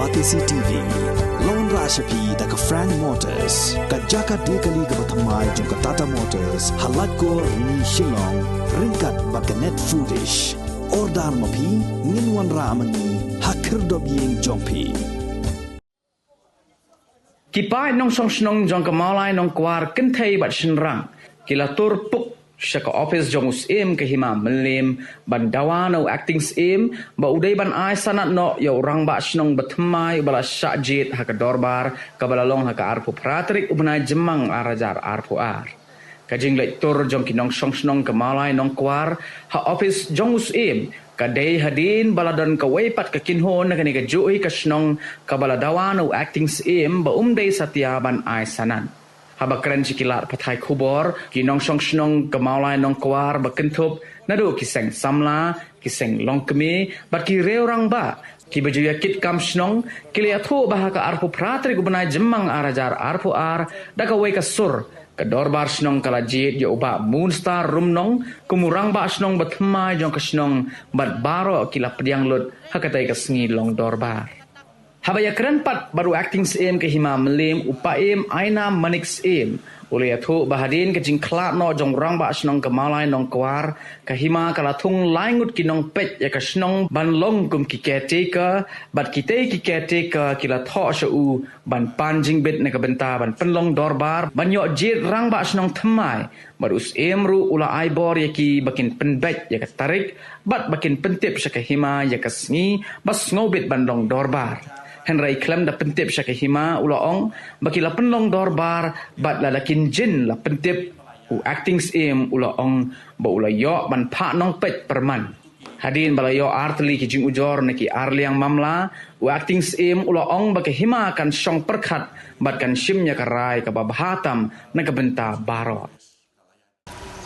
Batisi TV, Lone Rashapi da ka Frank Motors, ka Jaka Dekali ka Batamai jong ka Tata Motors, halat ko ni Shillong, ringkat ba ka Net Foodish, Ordar Mapi, Ninwan Ramani, Hakir Dobyeng Jongpi. Kipai nong song snong jong kamalai nong kwar kentai bat shinrang, kila turpuk Shaka office jong usim ke hima melim ban dawano acting sim ba udai ban ai sanat no ya orang ba snong batmai bala syajit haka dorbar ka bala long haka arpu pratrik ubnai jemang arajar arpu ar kajing lek tur jong kinong song snong kamalai nong kwar ha office jong usim ka dei hadin bala don ka weipat ka kinhon na kani ka jui ka snong ka bala dawano acting sim ba umdei satya ban ai sanat habakran cikilar pathai khubor kinong song snong kamaulai nong kwar bakentup nadu kiseng samla kiseng longkemi bat ki reurang ba ki baju yakit kam snong kiliathu bahaka arpu pratri gubnai jemang arajar arpu ar daka wei ka sur ka dorbar snong kala jit yo ba moonstar rumnong kumurang ba snong batmai jong ka snong bat baro kila pediang lut hakatai ka sngi long dorbar Habaya keren pat baru acting sim ke hima melim upaim aina manik sim oleh athu bahadin ke jingklat no jong rang ba snong kemalai nong kwar ke hima kala thung laingut kinong pet ya ke snong ban long kum ki caretaker bat kite ki caretaker kila tho shu ban panjing bit ne ke benta ban penlong dorbar ban yo jit rang ba snong thamai baru sim ru ula aibor ya ki bakin penbet ya ke tarik bat bakin pentip sya ke hima ya ke sngi bas ngobit ban long dorbar Henry klem da pentip syake hima ulaong baki la penlong dorbar bat la lakin jin la pentip u acting sim ulaong ba ula yo ban pa nong pet perman hadin bala yo artli ki jing ujor neki arliang mamla u acting sim ulaong baki hima kan syong perkhat bat kan shimnya karai ka babahatam na ka benta baro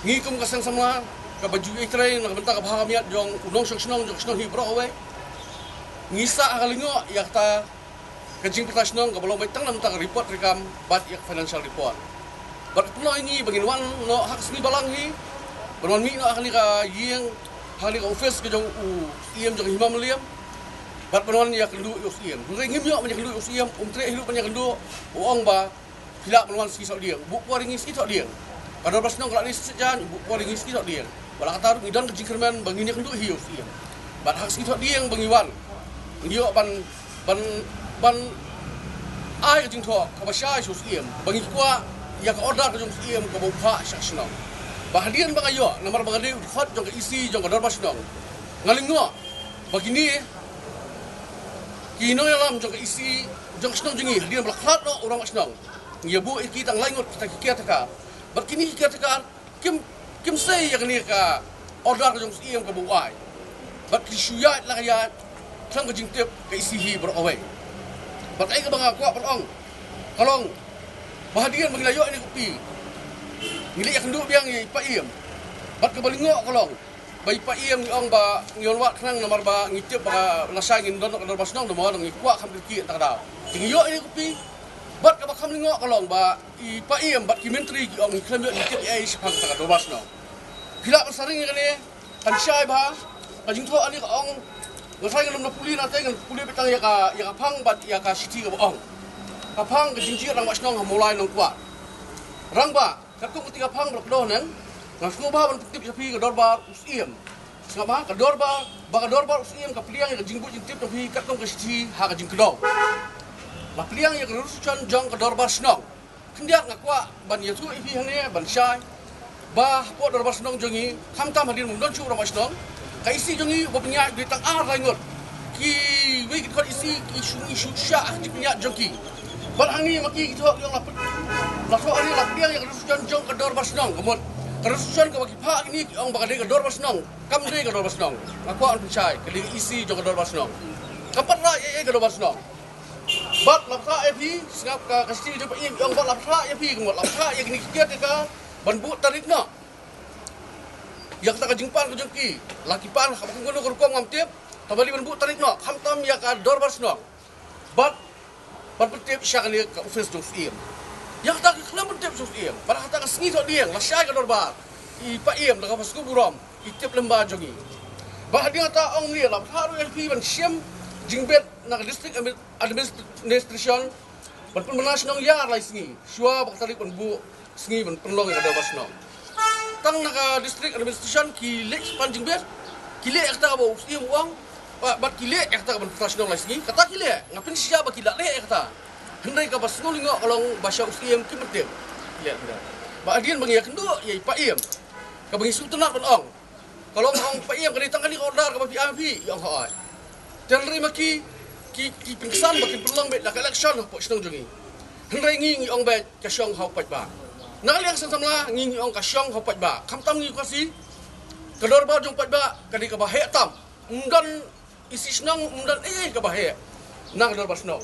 ngi kum kasang samla ka baju ikrai na ka benta ka bahamiat jong unong snong jong snong hi bro we ngisa akalingo yakta kajing pertasnong ka balong baitang nam ta report rekam bat yak financial report bat puno ini bangin wan no hak sini balang hi berwan mi no akali ka yeng akali ka office ka jong u iem jong himam liam bat berwan yak lu us iem ngai ngim yo banyak lu us iem tre hidup banyak lu uang ba hilak berwan ski sok dia bu ko ringi ski sok dia kada basnong kala ni sejan bu ko ringi ski sok dia bala kata ngidan kajing kerman bangin yak lu hi us iem bat hak ski sok dia yang bangiwan Ndio ban ai jing tho ka ba sha su iem bangi kwa ya ka order ka jong iem ka bo pha sha snong ba hadian ba kayo namar ba gadi fat jong isi jong ka bas snong ngalingo bagini kino yalam jong isi jong snong jingi hadian ba khat no orang snong ngia bu iki tang laingot kita kikia taka bakini kikia taka kim sei ya ni ka order ka jong iem ka bo ai ba kisuyat la ya sang kajing tip ke isi hi berawai. Batai ke bangga kuat perong. Kalong bahadian bagi layo ini kopi. Ngili yak nduk biang i pa iem. Bat ke balingok kalong. Bai pa iem ni ong ba ngion wat knang nomor ba ngitip ba lasai ngin don ka bas nong mo ngi kuat kam ki tak da. Tingi yo ini kopi. Bat ke bakam lingok kalong ba i pa iem bat ki menteri ki ong klem yo ngitip ai sepang tak ka bas nong. Gila pasaring ni kan syai ba. Kajing tho ani ka ong Ngasai ngelum na puli na tay puli betang ya ka phang bat ya ka city ka ong. Ka phang ke jingji rang mas nong mulai nong kwa. Rang ba ka tu ketika phang blok do nang. Ngas ko ba ban tip sapi ka dorbar usiem. Ngap ba ka dorbar usiem ka pliang ya jingbu jingtip tapi ka tong ka city ha ka jing kedo. La pliang ya ka rusucan jong ka dorbar snong. Kendiak ngakwa ban ya tu ifi hane ban syai. Ba po dorbar snong jongi kham tam hadin mung don chu rang mas nong. Kaisi jongi bapnya di tang ar langot ki we ki kot isi ki isu sya di punya jongi bal angi maki ki thok yang lapet la so ani la dia yang rusujan jong ka dor basnong kemot ka rusujan ka bagi pak ni ong bakade ka dor basnong kam de ka dor basnong aku an percaya ke isi jong ka dor basnong kapat ra ye ka dor basnong bat lapsa epi singap ka kasi de pa ong bat lapsa epi kemot lapsa ye ni kiat ka ban bu tarik no yak ta kajingpan ka jongki lakipan ka ngono ko ko ngam tip tabali ban bu tarik no khamtam ya ka dor bas no bat petip syakali ka office to iem yak ta khlam petip so iem bar hata ka sngi to dieng la syai ka dor bar i pa iem da ka pasku burom i tip lemba jongi ba dia ta ong ni la haru el pi ban syem jingbet na district administration ban pemenas nong ya lai singi shua bak tarik ban bu singi ban penlong yang ada bas nong tang na district administration ki lek pan jingbet ki lek ekta ba usti uang bat ki lek ekta ban pemenas nong lai singi kata ki lek ngapin sia ba ki lek ekta hendai ka bas ngolingo along basya usti em ki metem lihat dah ba adian bang ya kendo ya pa em ka bang isu tenak ban ong kalau ong pa em ka ditang kali order ka ba PMP yang haai dan maki ki pingsan bakin perlang bet lak election po snong jungi hendai ngi ong bet ka syong hau pat ba nakaliang samla ngi ong ka syong hau pat ba kam tam ngi kasi kador ba jong pat ba kadi ka ba he tam undan isi snong undan ka ba he nang kador ba snong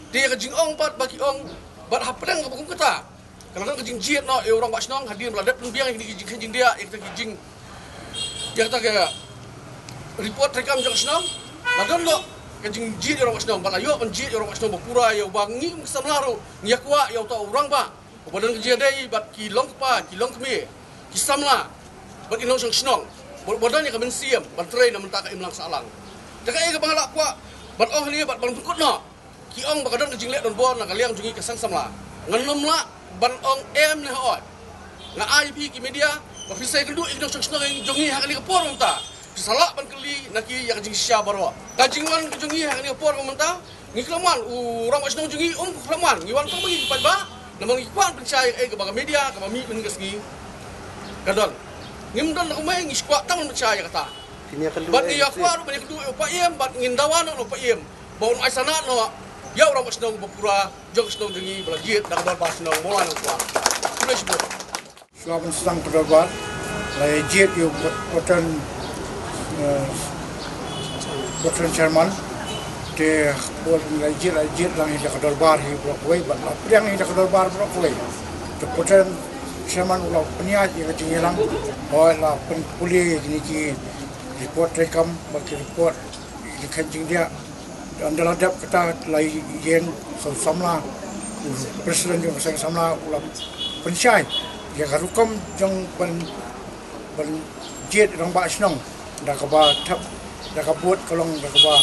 dia ka jing ong pat baki ong bat hapdang ka bukum kata kadang ka jing jiet no orang ba snong hadir meladat biang ini jing dia ek ta jing yang ta ka report rekam jong snong lagan lo kajing jit orang masnong balayo penjit orang masnong bapura ya bangi kesamlaru ngiyakwa ya ta orang ba badan kejadai bat kilong pa kilong kemi kisamla bat inong snong badan ya kamen siam bantrei na mentaka imlang salang jaka e ka bangalak kwa bat ong ni bat bang tukut no ki ong bakadan kajing lek don bon na kaliang jungi kesang samla nganom la ban ong em ne hoy nga IP ki media ba fisai kendu inong snong jungi hakali ka por ta salah ban kali naki yang jing sia barwa kajing wan jungi hang ni por menta ngi klaman urang wasnong jungi klaman ngi wan ko bagi pat ba namang ikwan percaya ke baga media ka mami men ngi kadon ngim don ko mai ngi squat tang percaya kata kini akan bat ya kwa ru banyak du pa em bat ngindawan no pa em baun ai sana no ya urang wasnong bapura jong snong jungi belajiat dak dal basnong molan ko fresh bo suapan sang perdabar lai jet yo botan Dr. Chairman de bol lajit lang ida ka darbar hi Brockway bat la priang ida ka darbar Brockway de Dr. Chairman ulah peniat yang jingilang oi la pen puli ni ki report rekam bagi report di kanjing dia andal adap kata lai yen samla presiden jong sang samla ulah pensyai ya karukam jong ban jet rang ba snong dah kaba tap dah kabut kolong dah kaba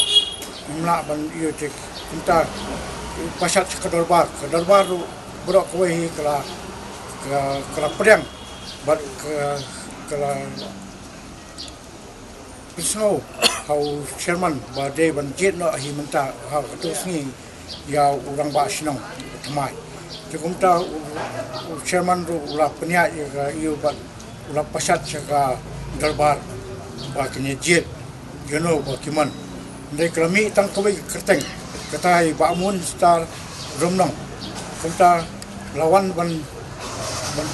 mla ban iyo tik kita pasat ke darbar buruk kowe kala pedang bat kala pisau hau chairman ba de ban jet no hi menta ha tu sngi ya urang ba snong tmai cukum ta chairman ru la penya iyo bat ula pasat ka darbar baknya jet jono bakiman ndai krami tang kowe kerteng katai bamun star romnong kunta lawan ban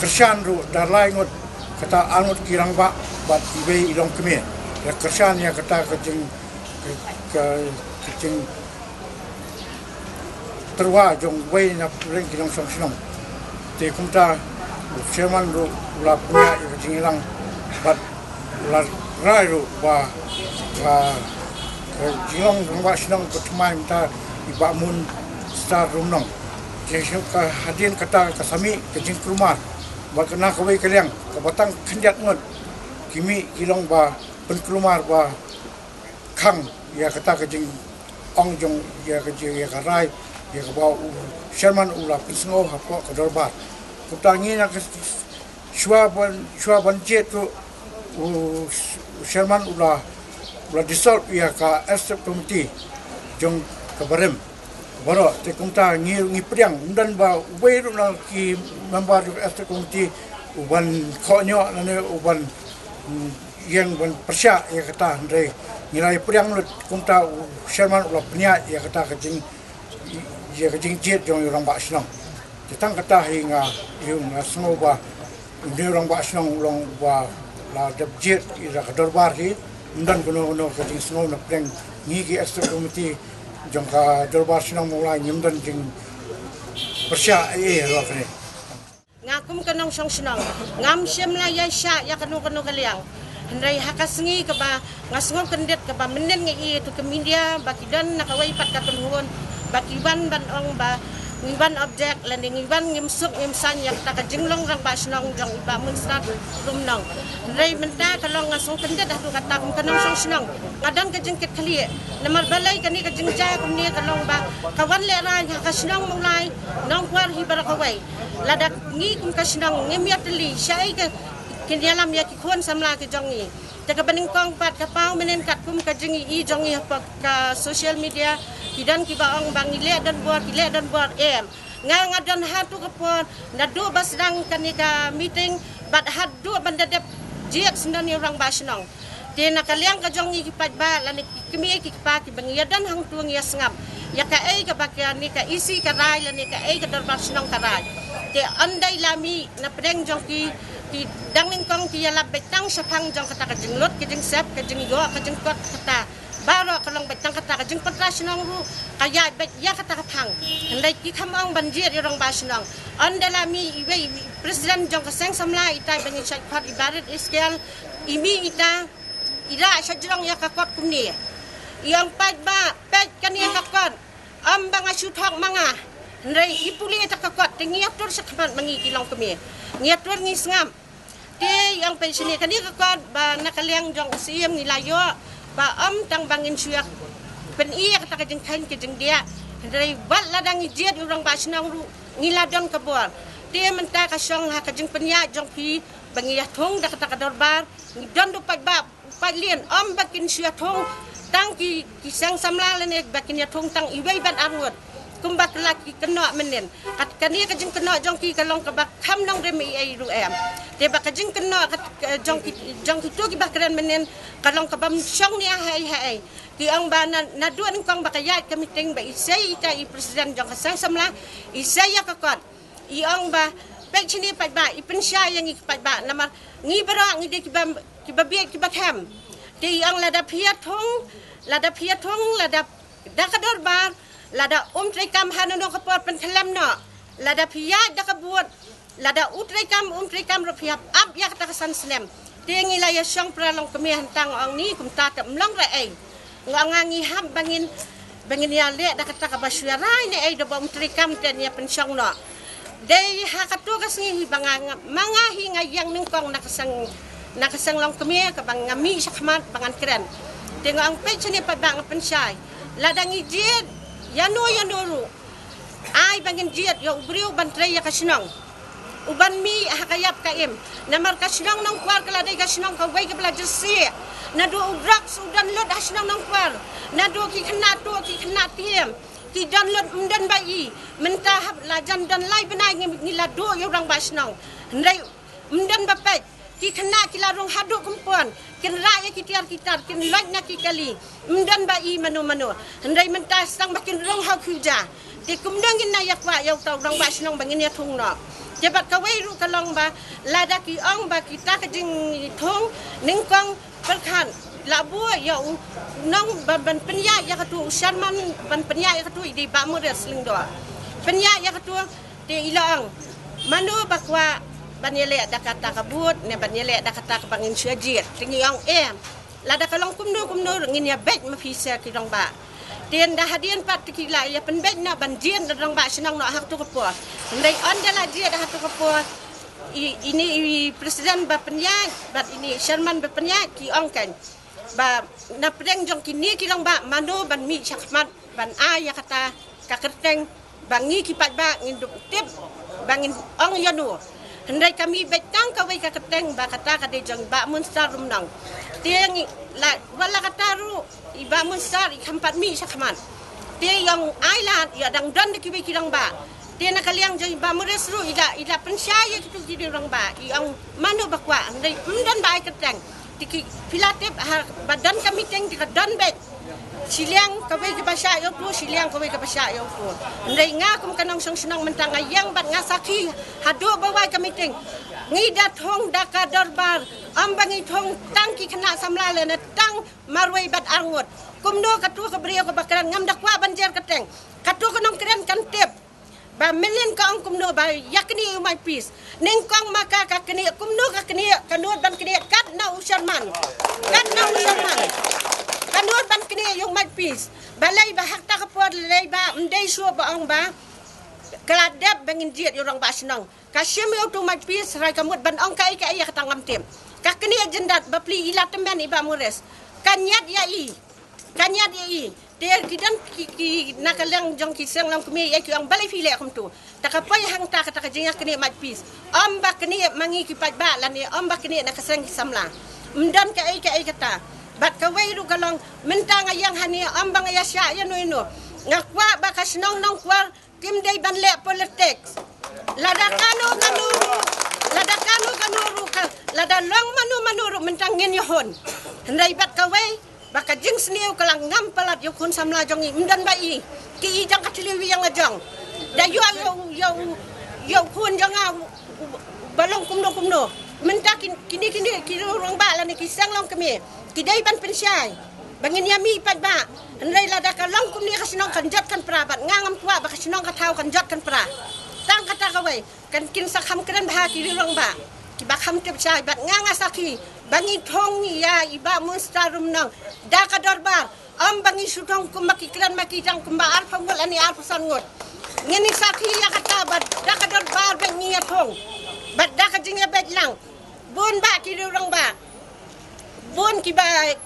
kershan ru darlai ngot kata anut kirang ba bat ibe idong keme ya kershan ya kata kecing terwa jong wei na reng kirang song sinong te kunta chairman ru la punya kecing ilang bat la Rairu ba jilong rangwa sinong pertemuan kita iba mun star rumnong jadi ka hadin kata kasami kejing rumah ba kena kawai kaliang kabatang kenjat ngot kimi jilong ba penkelumar ba kang ya kata kejing ong jong ya kejing ya karai ya ka Sherman ulah pisngo hapo kadorbar kutangi na shwa ban jet tu Sherman ulah dissolve ya ka executive committee jong kabarem baro te kumta ngi priang undan ba weru na ki member of executive committee uban konyo na uban yang ban persya ya kata ndai nilai priang lut kumta Sherman ulah penya ya kata kejing jet jong orang ba snong tang kata hinga yung asmo ba ndi orang ba snong long ba la jet ira kadorbar hi undan kuno kejing snong na priang ngi ki executive committee jong ka dorbar sinong mulai nyimdan jing persya lo kene ngakum kanong song sinong ngam syem la ya sya ya kanu kaliang hendrai hakasngi ka ba ngasngom kendet ka ba menen ngi itu ke media baki dan nakawai pat ka tunhun baki ban ong ba ngiban objek lan ngiban ngimsuk ngimsan yak ta ka jinglong rang ba snong jong iba mun sat rum nong rei menta kalong ngasong pendet dah kata kum kanong song snong ngadan ka jingkit khali namar balai kani ka jingja kum ni kalong ba kawan le ra ka snong mulai nong kwar hi bar ka wai ladak ngi kum ka snong ngemiat li syai ka kinyalam ya ki khon samla ke jong ni Jaga beningkong pat kapau menen kat kum ka jingi I jongi apa ka social media kidan ki baong bang ile dan buat em ngadan hatu kapon na do basdang kanika meeting bat hadu bandadep jiak sendani orang basnong ti nakaliang ka jongi ki pat ba lan kimi ki pa ki bangiadan hang tuang ya sengap ya ka ai ka bakya ni ka isi ka rai lan ka ai ka dar basnong ka rai ti andai lami na pedeng jongki ki dangin kong ki yala betang sapang jong kata ka jinglot ki jing sep ka jing yo ka jing kot kata baro kalong betang kata ka jing kontrasnong ru kaya bet ya kata ka pang ndai ki khamang banjir yorong basnong andalami iwe presiden jong ka seng samla itai bangin sat phat ibarat iskal imi ita ira sajrong ya ka kot kumni yang pat ba pet kan ya ka kot ambang asuthok manga ndai ipuli ta ka kot tingiatur sakmat mangi kilong kemi ngiatur ngi sngam ti yang pensiun kan dia kakot ba nakaliang jong siem ni layo ba tang bangin suyak pen iya kata ka jeng kain ke jeng dia dari wal ladang ijiat urang ba sinang ru ngiladon ka bor ti menta ka song ha ka jeng penya jong pi bangiyah thong da kata ka dorbar ngidon do pat ba lien bakin suyak thong tang ki sang samla len bakin ya thong tang iwei ban arngot kumbak laki kena menen kat kani ka jing kena jong ki kalong ka bak kham nong remi ai ru em te bak jing kena jong ki tu ki bak keren menen kalong ka bam syong ni hai ki ang ba na duan kong bakayat ka meeting ba isay ita I presiden jong ka sang samla isay ka kot I ang ba pek chini pat ba I pensya yang I pat ba namar ngi bara ngi de ki ba biat ki ba kham te ang lada phiat thong lada dakador bar lada trekam hanono kapor pentelam no lada pia da kabut lada trekam rupiah ab ya kata kesan senem tingi la ya syong pralong kemi hantang ang ni kum ta ta mlang ra ai ngangi ham bangin ya le da kata ka basyara ni ai do trekam ten ya pensyong no dei ha katu kasngi banganga mangahi ngayang ningkong nakasang long kemi ka bang ngami sakmat bangan keren tingo ang page ni pa bang pensyai lada ngijid Yano ay bangin jiat ya ubriu bantrey ya kasinong uban mi hakayap kaim namar kasinong nang kwar kaladay kasinong kaway ka belajar si nado ubrak sudan lot kasinong nang kwar nado ki kena tiem ki dan lot undan bai mentahap lajan dan lai benai ngilado ya orang basnong ndai undan bapet ki kena kilarong haduk kumpon kin raya kitar kin loj na kikali undan bai mano ndai mentas tang bakin rong hau kuja ti kumdang na yakwa yaw taw rong basnong bangin ya thung no jabat kawai ru kalong ba lada ki ong ba kita ka jing thung ningkong perkhan labu ya nong ban penya ya katu sharman ban penya ya katu di ba mo wrestling do penya ya katu ti ilang mano bakwa banyele da kata kabut ne banyele da kata bangin syajir tingi ang lada kalong kumno ngin ya bet mafisa ki dong ba den da hadian pat kila ya penbet na banjien da dong ba sinang no hak tu kepo ndai andala dia da hak tu kepo ini presiden ba penyak bat ini Sherman ba penyak ki ong kan ba na preng jong kini ki dong ba mano ban mi sakmat ban ya kata ka kerteng bangi ki pat ba nginduk tip bangin ong yanu Hendai kami betang kawai ka keteng ba kata ka de jong ba mun star rum nang tiang la wala kata ru iba mun star kampat mi sakman tie yang ailan ya dang dan de kibai kidang ba tie na kaliang jong ba mures ru ida pensyaya kitu jadi orang ba yang manu bakwa hendai undan ba keteng tiki filatip badan kami teng di dan bet siliang kawai ke basya yo tu siliang kawai ke basya yo tu ndai nga kum kanong song senang mentang ayang bat ngasaki hado bawai kami ting ngidat hong daka dorbar ambangi thong tangki kena samlale na tang marwai bat angut kumno katu kabrio ka bakaran ngam dakwa banjer keteng katu kanong keren kantip ba melin ka ang kumno ba yakni umay peace ningkong maka ka kini kumno ka kini kanod ban kini kat na usarman kanod ban kini yung my peace balay ba hakta ka po lay ba unday so ba ang ba keladap bangin jiat orang basenang kasyem yo tu majpis rai kamut ban ong kai kai ka tangam tem ka kini ajendat bapli ilatemen iba mures kanyat ya i der kidan ki nakalang jong kisang lam kemi ai ki ang balai file kum tu takapai hang ta kata kajinga kini majpis amba kini mangi ki pajba lani amba kini nakasang samla mdan ka ai kata bat kawai ru kalong mentang ayang hani ambang ya sya ya no ino ngakwa bakas nong kwar kim dai ban le politics lada kanu ka lada long manuru mentang ngin yohon hendai bat kawai baka jing sniu kalang ngam palat yo kun samla jongi mdan bai ki jang katiliwi yang ajang da yo kun janga balong kumno mentang kini orang ba la ni kisang long kami kidai ban pensyai bangin yami pat ba hendai lada kalong kum ni kasinong kanjatkan pra bat ngangam tua baka sinong katau kanjatkan pra tang kata kawai kan kin sakham kran bah ki rong ba ki bakham tep syai bat nganga saki bangi thong ya iba mustarum nang da ka dorbar am bangi sutong kum makikran makijang kum ba alfa ngol ani alfa sangot ngeni saki ya kata bat da ka dorbar bangi ya thong bat da ka jinga bet lang bun ba ki rong ba bun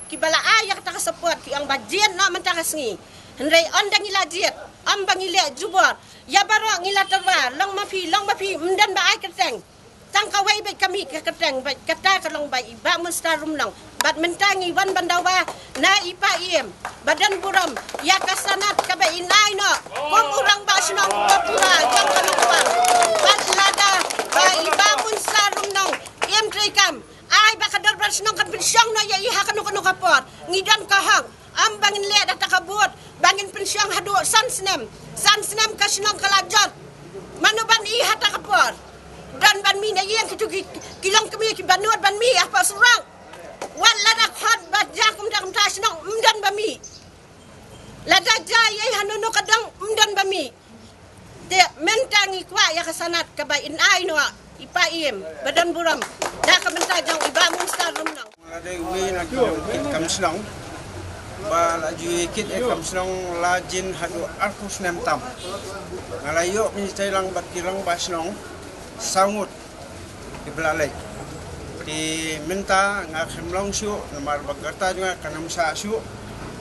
kibala ayak ta support ki ang bajian no man ta kasngi hendai ondang ila jiat am bangi le jubor ya baro ngila terwa long mafi mdan ba ai keteng tang kawai be kami ke keteng ba kata kalong ba iba mustarum long bat mentangi wan bandawa na ipa iem badan buram ya kasanat ka ba inai no kom urang ba sinong kapura jang kanukuan bat lada ba iba mustarum long iem trikam ai baka dorbar sinong kan pensyong no ya iha kanu kapot ngidan kahang am bangin le data kabut bangin pensyong hadu sansnem ka sinong kalajot manuban iha ta kapot dan ban mi na yang kitu kilong kemi ki banut ban mi apa surang wan lada khat bat jakum dak ta sinong mdan bami lada jaya hanu kadang mdan bami te mentangi kwa ya kasanat ka ba inai no ipaim badan buram da ka mentajang iba mustarum nang ada we na kam snong ba la ju kit kam snong la jin hadu arkus nem tam ngalayo mi lang bat kirang ba snong sangut di belalai di minta ngak hemlong syu namar bagarta juga kanam sa syu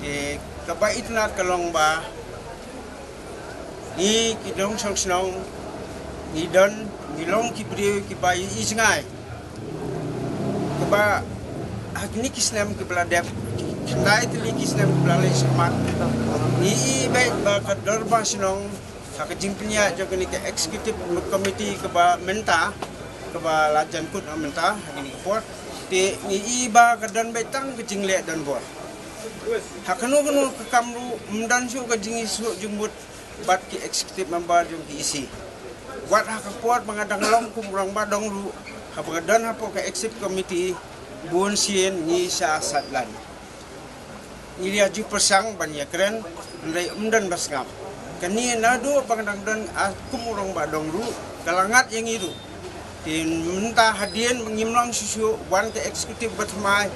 di kabait nat kalong ba ni kidong song snong ni don ngilong kibri kibai isngai keba hakni kisnem kibladep kinai tili kisnem kiblale semat ni bait ba kador ba sinong sakajing punya jogni ke executive committee keba menta keba lajan kut menta hakni report ti ni iba kadon betang kejing le dan bor hakanu ke kamru mdan su kejing isu jumbut bat ki executive member jong ki isi wat hakapuat mengadang long kumurang badong lu hapadan hapo ke executive committee bun sien ni sa satlan ni dia ju persang ban ya keren ndai umdan basngap kani nado pangadang dan kumurang badong lu kalangat yang itu tin mentah hadian mengimlang susu wan ke executive batmai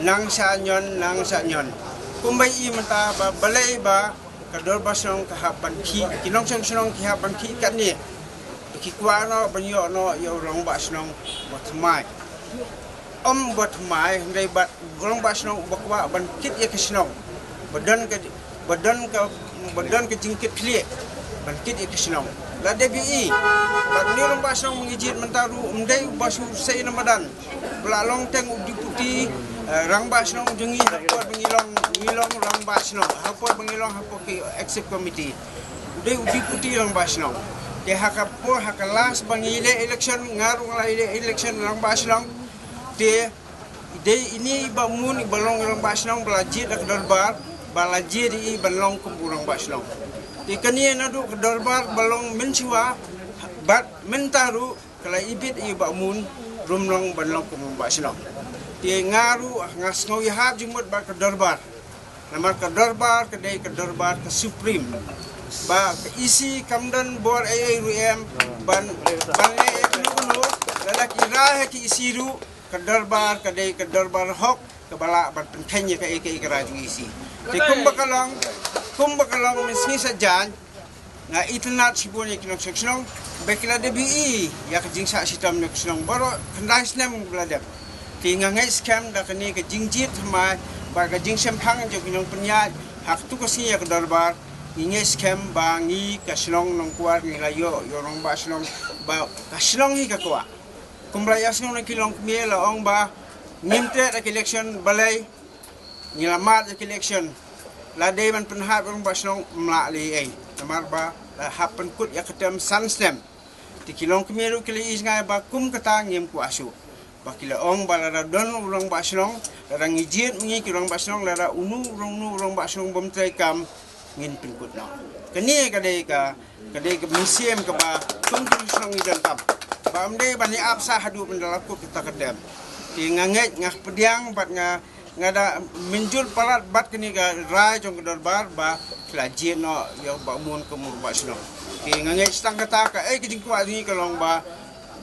nang sa nyon kumbai i mentah ba balai ba kador basong kahapan ki kinong song kahapan ki kan ni kikwa no banyo no yo long basong batmai batmai ndai bat long basong bakwa ban kit ya kisnong badan ke jingkit kli ban kit ya kisnong la debi bat ni long basong mengijit mentaru ndai basu sei namadan belalong teng diputi rang basong jengi hapot ngilong rang basong hapot mengilong hapot ke executive committee de diputi rang basong de hakapo hakalas bangile election ngarung la election rang basong de ini bamun balong rang basong belajit dak darbar balajit di balong kumburang basong de kani nadu ke darbar balong mensiwa bat mentaru kala ibit i bamun rumlong balong kumburang basong dia ngaru ngas ngawi hab jumut ba ke darbar namar ke darbar ke supreme ba ke isi kamdan bor ARUM ban kuno lalaki rahe ki isiru ke darbar hok ke bala ban pentenye ke raju isi di kumbakalong misni sajan nga internet sibon ni kinong seksnong bekila DBI ya kajing sa sistem ni kinong baro kendai snem belada ti ngai scam da kani ke jingjit ma ba ka jing sempang jo kinong penya hak tu ko si ya ke darbar ngai scam bangi ka snong nong kuar ni layo yorong ba snong ba ka snong hi ka kwa kumraya snong na kilong miela ong ba ngimte da election balai nilamat da election la day man penhat orang ba snong mla li ai tamar ba happen kut ya ketem sanstem ti kilong kemiru kili is ngai ba kum kata ngim ku asu ba kila ong ba la don urang ba snong la ngijit ngi kilong ba snong la unu urang ba snong bom trai kam ngin pin kut no kani kadai ka museum ka ba kum ki snong idan tam ba amde ba ni apsa hadu pendalaku kita kedem ti nganget ngah pediang bat ngada minjul palat bat kini ga rai jong darbar ba klajin no yo ba mun ke mur ba sno ki ngangai stang kata ka kijing kwa ni kalong ba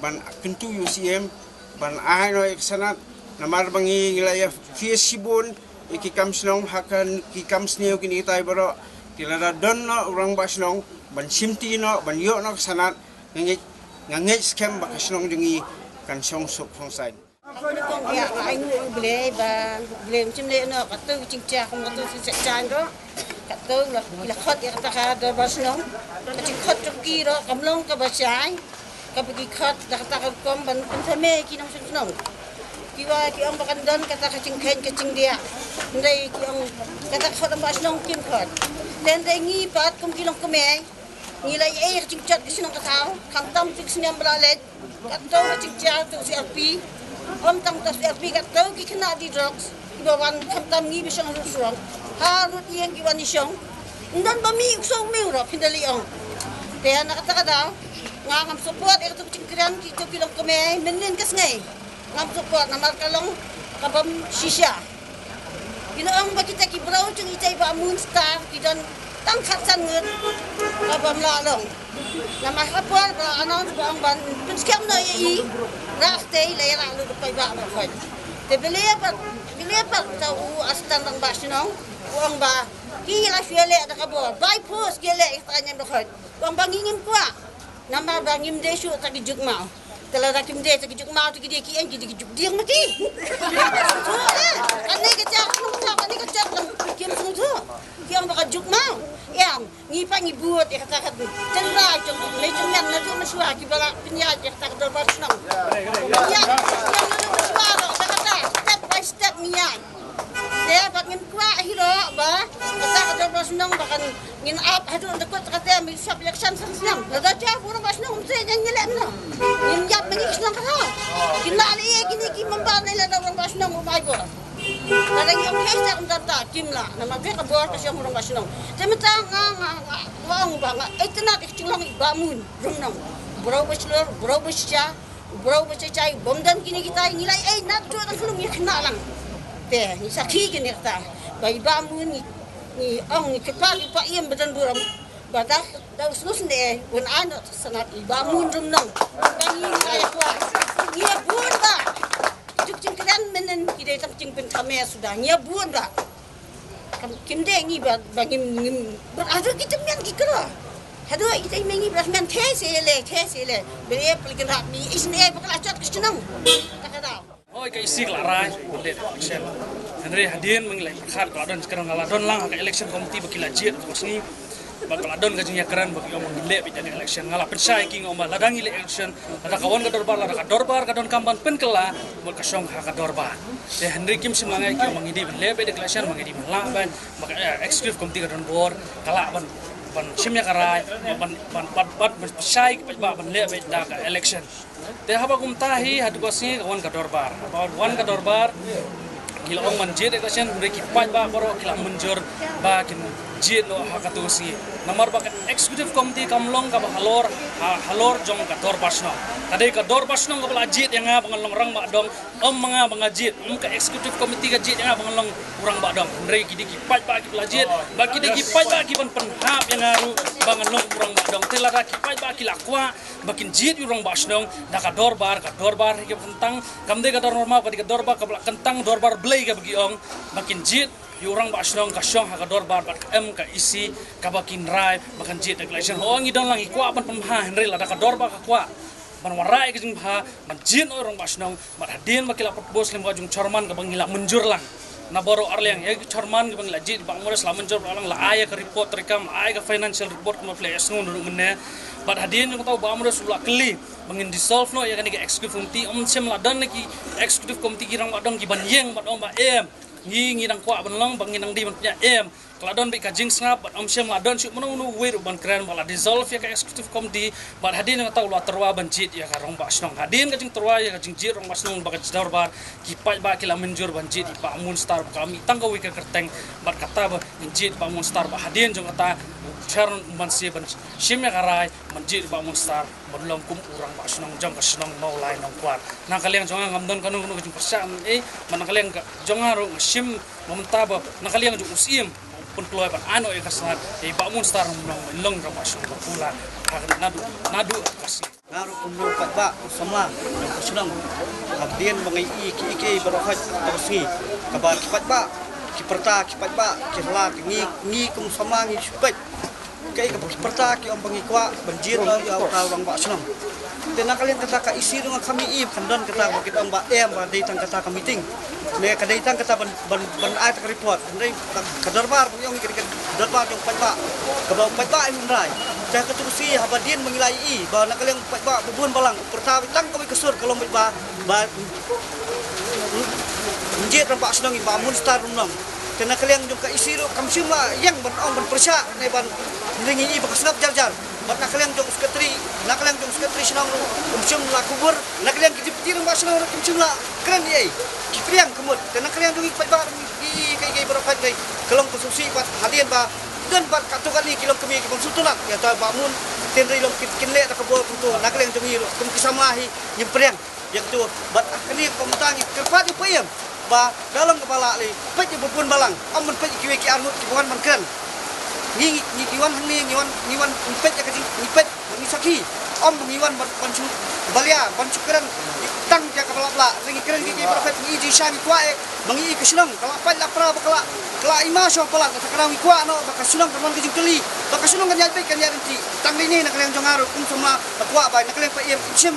ban kentu UCM ban ai no eksanat namar bangi ngilaya fiesibun iki kam snong hakan ki kam sneu kini tai baro tilada don no urang ba snong ban simti no ban yo no sanat ngangai scam ba snong jengi kan song suk phong sai ya anh beli ba beli macam ni no kata cincang kata cincang do kata la khot ya kata ada basnong kata khot cuki do kamlong ka basai ka pergi khot dah kata kom ban pensame ki nong senong ki ang bakan don kata kacing dia ndai ki ang kata khot basnong kim khot dan dai ngi pat kom kilong kome ngilai kacing chat ki senong kata kang tam fix nyam bralet kata cincang tu si api om tang tas FB kat tau ki kena di drugs ibawan khamtam ngi bisang rusong harut yang ki wani song ndan bami usong meu ro pindali ong te na kata daw ngam support ek tu cingkran ki to kilong kome menen kas ngai ngam support namar kalong kabam shisha kinong ba kita ki brau chung itai ba moon star ki don tang khatsan ngut kabam la long nama kapal ba anon ba ang ban pinskam na yi raste lera lu pai ba ba khoi te beliapa tau astan bang basnong uang ba ki la fiele da kabor by post gele itanya ba khoi uang bangingin kwa nama bangim desu ta ki jukma tela da kim de ta ki jukma tu ki de ki en ki juk diang mati ane ka jak ane ka jak kim sung tu ki ang ba jukma yang ngi pa ngi buat ya kata cendra jong le jengnan na tu maswa ki bala pinya ya kata dor basnong ya maswa ro kata step by step niya dia bak ngin kwa hiro ba kata dor basnong bakan ngin up hadu dekut kata mi sab election senang la da ja furo basnong se nyelem no ngin yap mengi senang kata kinali kini ki mamba nila dor basnong mai go kadang yang hesta kata kimla nama be ka bor ka syang urang basnong temetang wang banga etna kecilong bamun rumnong bro besya cai bomdan kini kita nilai nak tu tak kelum ya kena lang te ni sakhi kini kata bai bamun ni ong ni kepa iem badan buram badak dah sulus ne wen ana sanat bamun rumnong bangi kaya kwa ni bun ba cing kedan menen kita tak cing pen kame sudah nyabun ba kim de ngi ba bangim beradu kita men ki kero hadu kita mengi berasmen tesele bere pelkin rapi isne bakal acot kesenang tak ada oi ka isi klarai update election Henry hadin mengilai khat kaladon sekarang kaladon lang ka election committee bakila jit kosni bakal adon ka jingya keran bagi omong dile bidan election ngala pensai ki ngomba ladang election ada kawan ka dorbar ka don kampan penkela mul ka song ha ka dorbar de Henry kim simangai ki omong idi le be election mangidi malang ban maka executive committee ka don bor kala ban simnya karai ban pensai ba ban le be da ka election de haba kum tahi hadu kosi kawan ka dorbar kila ong manjid election mereka pai ba boro kila menjur ba kin jid lo hakatusi nomor ba executive committee kamlong ka halor jong ka dor basno tadi ka dor basno ka bala jid yang bangalong rang ba dong mga bangajid ka executive committee ka jid yang bangalong urang ba dong mereka kidi pai ba ki bala jid ba kidi pai ba ki ban penhap yang ngaru bangalong urang ba dong telada ki pai ba ki lakwa bakin jid urang basno da ka dorbar ki kentang kamde ka dor normal ka dor ba ka kentang dorbar blai ka bagi ong bakin jid orang basnong kasyong hakador bar bat ka isi kabakin rai bakan jit election ho ngi don lang ikwa ban pemha henry la kador ba kakwa ban warai ke jing bha ban jin orang basnong mat hadin bakila bos lem gajung chorman ka bangila menjur lang na boro arleng ya chorman ka bangila jit bang mores la menjur lang la aya ka report rekam aya ka financial report ka play esnu ndu menne bat hadin yang tahu ba mores ula kli bangin dissolve no ya kan ki executive committee sem la dan ki executive committee kirang adong ki ban yeng bat om ba ngi nang kwa ban long bang nang di ban punya Keladon bi kajing snap bat syam ladon syuk menung wir ban keren bala dissolve ya ka executive committee bat hadin nga tahu la terwa ban jit ya ka rong ba snong hadin kajing terwa ya kajing jit rong ba snong ba kajidar bar kipai ba kila menjur ban jit ba mun star kami tangga wi ka kerteng bat kata ba jit ba mun star ba hadin jong kata charon man si ban syim ya karai man jit ba mun star belum kum urang ba snong jong ka snong mau lai nong kwat nang kalian jong ngamdon kanu kajing persam man kalian jong haru syim mementaba nang kalian jong usim pun keluar ban ano e kasar e ba mun star nong long ra ba syong pula nadu kasih ngaru kumno pat ba sama nong kasunang habdien bangai iki barokat tersi kabar kipat ba kipat ba kila ngi kum sama ngi supet kai kiperta ki om bangi kwa banjir la ya orang ba sunang dan kalian kata ka isi dengan kami kandan kata kita mbak ba datang kata ka meeting le ka datang kata ban ai ta report ndai kadarbar yang kadarbar yang patba ka ba patba im rai dah keturusi habadien mengilai ba nak kalian patba bubun balang pertawi tang kami kesur kalau ba njit rampak senang ba mun star runang kena kalian juga isi kam simla yang ban persya ne ban ndingi ba kasnap jar nak kalian jong sekretari senang kumcum la kubur nak kalian kitir mbak senang kumcum la keren ye kipriang kemut dan nak kalian jong ipat bar kai berapa kai kelong konsumsi pat hadian ba dan bat katukan ni kilom kemi konsultulat ya ta bangun tenri long kinle ta kebol kuntu nak kalian jong kum kisamahi nyempriang yang tu bat akhirnya pemutangi kerpat ipayam ba dalam kepala li pet bubun balang amun pet kiwe ki armut kiwan man keren ni kiwan ngiwan pet ya kajing pet ni saki om ngiwan bancu balia bancu keren tang ja kepala bla ringi keren ki berapa ni ji syami kuae mangi kesunang kalau apa la pra bakala kala ima so pala ta kerang kuah no bakasunang teman kajing keli bakasunang kan ya kan ya nanti tang ini nak kalian jongaru kum semua kuah ba nak kalian pa sim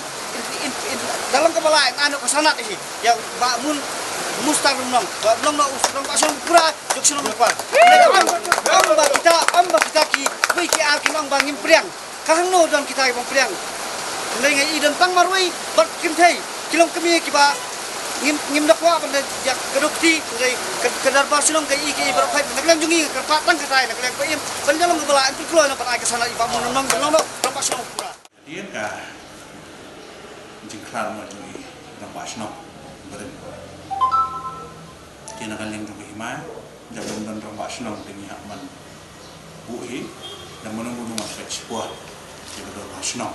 dalam kepala anu kesanat ini yang bangun mustar rumang belum nak usung pasang pura jok senang lupa amba kita ki wiki arkin ang bangin priang kahang no dan kita ibang priang ngai ngai dan tang marwai bat kintai kilong kami kiba ngim dakwa benda jak kedukti ngai kedar basunong kai iki berapa nak jungi kerpatang katai nak lang paim bandalam kebala itu keluar nak ai kesana ibang monong belum rampak senang pura dia ka jingkran mo jungi rampak senang beren kena kalian juga hima jangan dan rampak senang dengan hakman buhi dan menunggu rumah sekolah di rampak senang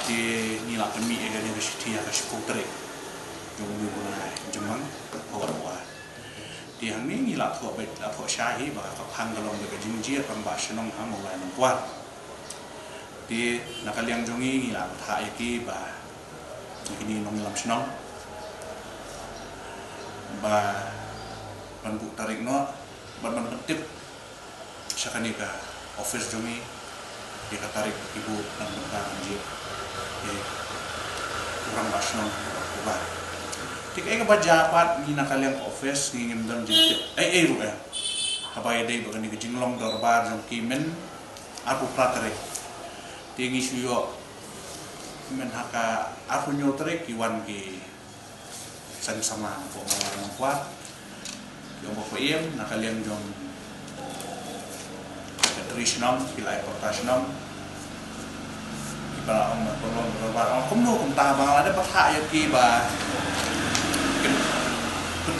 di nilai kami agar universiti akan sekolah jumlah mulai jemang awal di hang ni nilai kau bet apa syahi bakal hang kalau mereka jinjir rampak senang hang mulai nampuan di nak kalian jungi nilai tak iki bah ini nong lam senang ba ban buk tarik no ban tip sakani ka office jumi dia tarik ibu dan bentang anjir kurang basno ba tik ay ka japat ni nakaliang office ni ngimdam jit ru habay day bagani ka jinglong dorbar jong kimen apu pratare tingi suyo men haka apu nyotre kiwan ki sama po mga kuat yung po iem nakaliang jong traditional pilay portational iba ang matulong berbar kumno kum tabang ada patha ki ba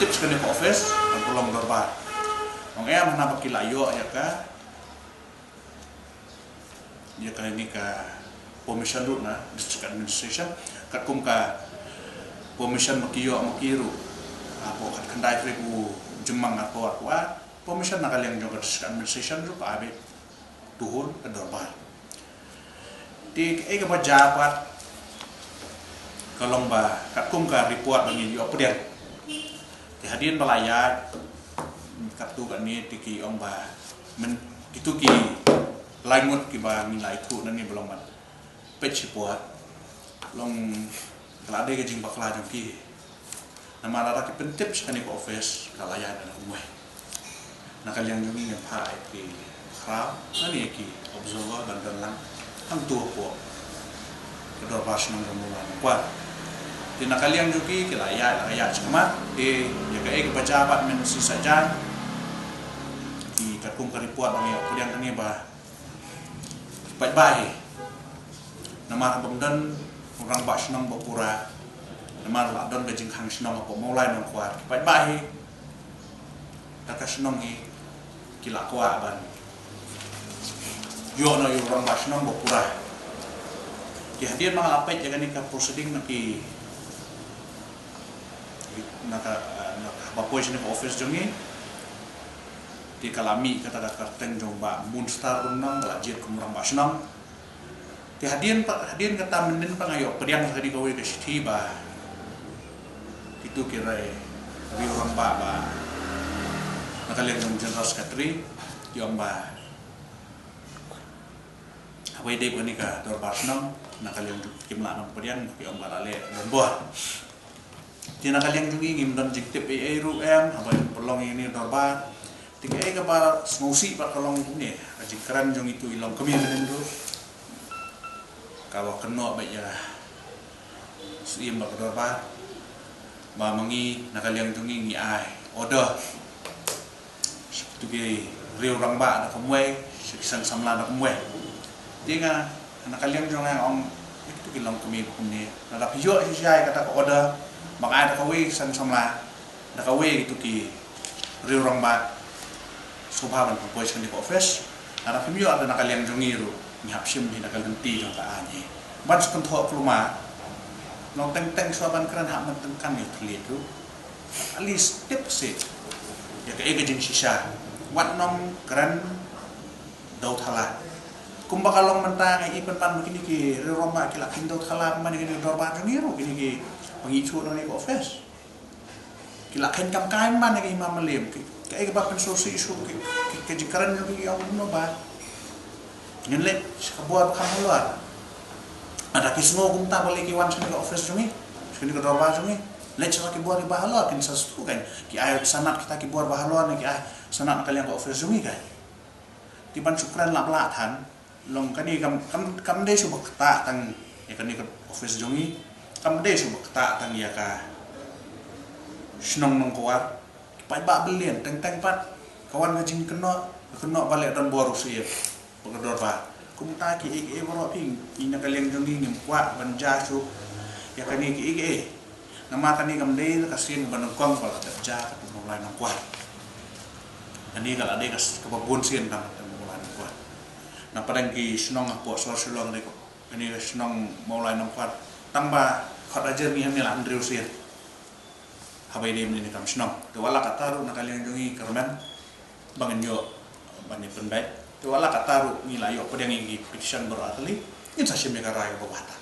tips kani office matulong berbar ang em na pakilayo ya ka dia kali ni ka permission route na district administration kat kum ka permission makiru apo kat kandai freku jemang apo akwa permission nakaliang jong district administration ru pa abe tuhun ke dorbar di ka japat kalong ba kat kum ka report bangi yo pedian di hadian balaya kartu kan ni tiki ong ba men itu ki lainut ki ba nilai tu nan ni belum mat peci puat long kalau ada kejing bakla jam ki nama lara ki pentip sekali ko office kalaya dan umwe nak kalian jumi yang pai ki khrap nani ki observer dan lang hang tu ko kedor pas nang romulan kuat di nak kalian juki kalaya cuma di ya ke pejabat men si saja di kakum karipuat bang kemudian ini bah baik-baik nama bangdan orang bak senang berpura nama ladon kejing hang senang apa mulai nang kuat baik-baik tak senang ni kila kuat ban yo no orang bak senang berpura di hadiah mang apa jangan ni ka proceeding nanti nak bapoi sini office jongi di kalami kata karteng jomba Moonstar unang belajar kumurang basnang di hadian kata menden pangayo pediang tadi kau ke situ ba itu kira ri orang ba nak kalian yang general secretary yang ba apa ide ko ni ka dor basnang nak kalian kimla nang pediang yang ba lale dan buah di nak kalian juga ingin dan jiktip ru apa perlong ini dor ba tiga ke para smosi pak kalong ni aji keran jong itu ilang kami menendo kalau kena baik ya siam bak dorba ba mangi nakaliang tungi ngi ai order tu ke riu rang ba nak kemwe sisan samla nak kemwe tinga nakaliang jong yang ong itu ilang kami ni nak piyo si sai kata ko order makai nak kawe san samla nak kawe itu ki riu rang ba sobaban pupoi sekali ko office ana pemio ada nakaliang jongiru ngihap sim ni nakal henti jong ka anye ban sekon tho pluma nong teng soban kran hak mentengkan ni tlitu ali step se ya ke ege jing sisa wat nong kran dau thala kumba kalong mentang i pen pan begini ki roma ki lakin dau thala man ni dorba jongiru kini ki pengicu nang ni ko office ki lakin kam kai man ni imam lem kayak bahkan solusi isu ke jikaran yang no ba nyelet sebuah kamu luar ada kisno gunta balik iwan sini ke office jumi sini ke dorba jumi let sama kibuat di bahalor kin sastu kan ki ayo sanat kita kibuat bahalor ni ki sanat kalian ke office jumi kan di ban syukran latan long kani kam deh subak ta tang ya kani ke office jumi kam deh subak ta tang ya ka senong nong kuat pai ba belian teng pat kawan ngajing kena balik dan boru siap pengedor ba kumta ki ege boro ping ina kalian jongi ngim kwa banja su ya kani ki ege nama kani kamde kasin banengkong pala kerja mulai nang kwa ani kala ade kas kebabon sien tang mulai nang kwa na padang ki senong apo sor-solong de ko ani senong mulai nang kwa tamba khot ajer ni hamil andrew sien habai dem ni kam senong to wala kataru nak kalian jongi kerman bangen yo bani penbai to wala kataru ni layo pedang ingi petition beratli in sa sim negara yo bata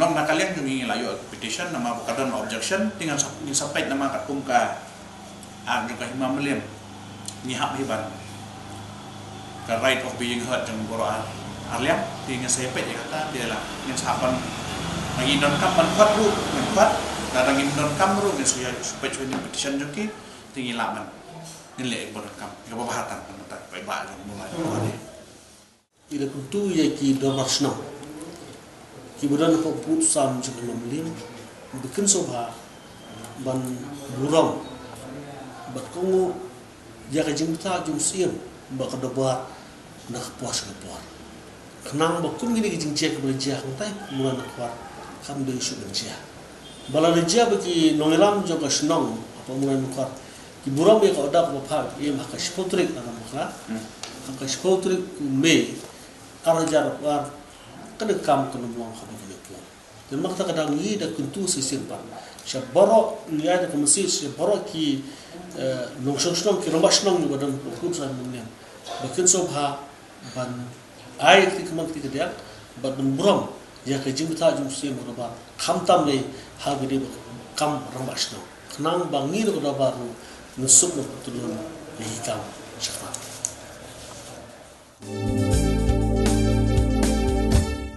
long nak kalian jongi layo petition nama bukan objection tinggal ni sampai nama katung ka juga Imam Meliam ni hak hiban ka right of being heard jeng boroan arliam tinggal sepet ya kata dia lah ingin sahapan lagi non kapan kuat ru kuat datang indon kamru ni supaya ni petition joki tinggi laman ni lek bodon kam ke babahatan pentak pai ba mulai ni ila kuntu ya ki dorasno ki bodan ko putusan jeng lim bikin soba ban burong bat kongo ya ka jing ta jung siem ba ka dobat nak puas ka puas kenang ba kun gini jing cek berjah ntai mulan kuat kam de isu berjah bala dia bagi nongelam juga senang apa mulai nukar ki buram be ka odak ba ia maka spotrik na maka maka spotrik me arajar war kedekam ke nomong ka begini pun dan maka kadang ni da kuntu sisimpan syabaro ni ada ke masjid syabaro ki nongshong ki romba senang ni badan hukum san menyan bakin sobha ban ai ti kemang ti dia ban buram ya ke jing ta jung sim roba khamtam le ha gede kam rambasno nang bangi do baru nusuk no tulun lihikam syafat.